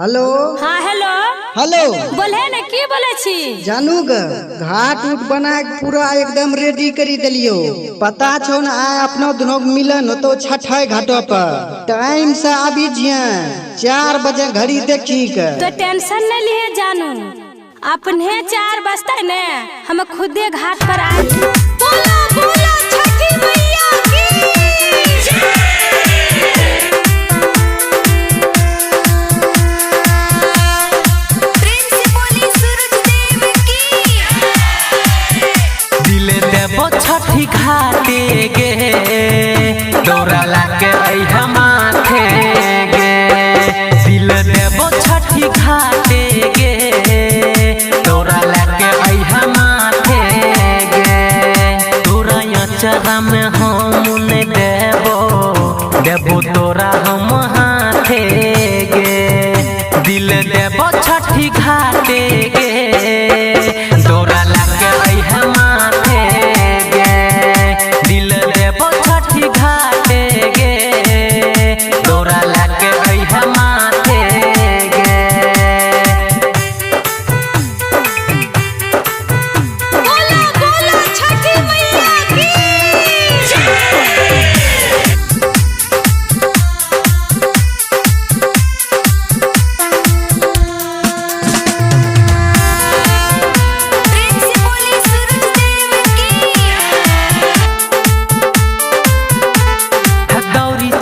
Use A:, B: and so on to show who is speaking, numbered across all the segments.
A: Hello.
B: हाँ hello.
A: Hello
B: बोले न की बोले छी?
A: जानू ग घाट उट बना के पूरा एकदम रेडी करी दिलियो। पता छो न आय अपना दोनों मिलन तो छठ है घाटो पर टाइम से आबी जिया 4 बजे घड़ी देखी के।
B: तो टेंशन नहीं लिए जानू, अपने 4 बजते न हम खुदे घाट पर आए। बोला बोला छठी मैया की
C: छठी घाटे गे डोरा लाके अइहा माथे गे। दिल देबो छठी घाटे गे डोरा लाके अइहा माथे गे। तोरा अचरा में हम ने देबो तोरा हम हाथे गे। दिल देबो छठी घाटे गे डोरा लाके अइहा माथे गे। दिल देबो छठी घाटे गे डोरा लाके अइहा माथे गे।
B: बोला बोला छठी मैया की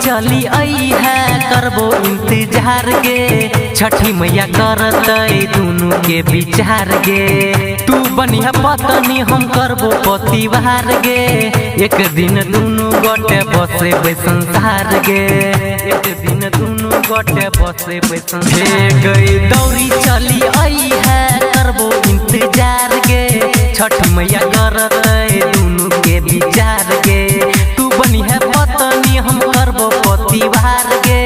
C: चली आई है करबो इंतजार गे। छठी मैया करतै दुनू के विचार गे। तू बनिया पत्नी हम करबो पतिवार गे। एक दिन दुनू गोटे बसेबै संसार गे। एक दिन दुनू गोटे बसेबै संसार गई। दौड़ी चली आई है करबो इंतजार गे। छठी मैया करतै दुनू के विचार गे। तू बनिया पत्नी हम करबो पतिवार गे।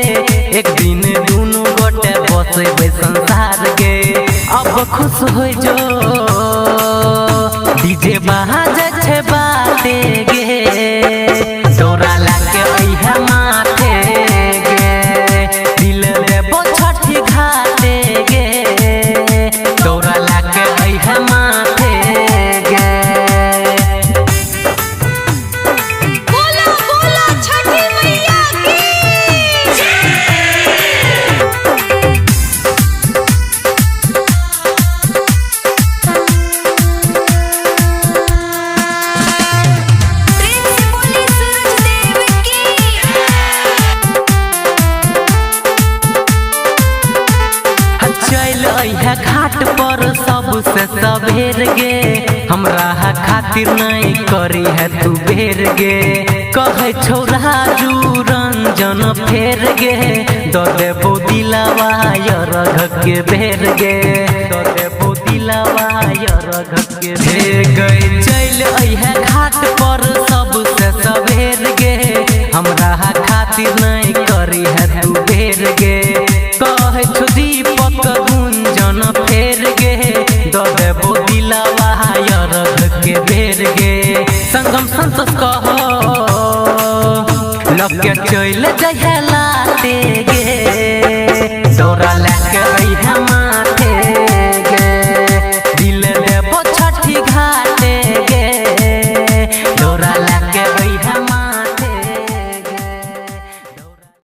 C: एक दिन दुनू गोटे बसेबै संसार गे। अब खुश हो जो डीजे बाजे छे बाते गे डोरा लाके अइहा माथे गे। दिल लेबो छठी घाटे गे डोरा लाके अइहा माथे गे।
B: बोला बोला छठी मैया की
C: चल अइहा घाट पर सबसे सबेर गे। हमरा खातिर नहीं करी है तू बेर गे। कहे छोरा रू रंजन फेर गे दो देबो दिलावा रघ के बेर गे। दो देबो दिलावा रघ के बेर गई। चल अइहा घाट पर सबसे सबेर गे। हमरा खातिर नहीं करी है तू बेर गे। कहे छो दीपक गुंजन फेर गे दो देबो दिलावा रघ के बेर गे। संगम संतोष कहो लग के चल जइहा लाते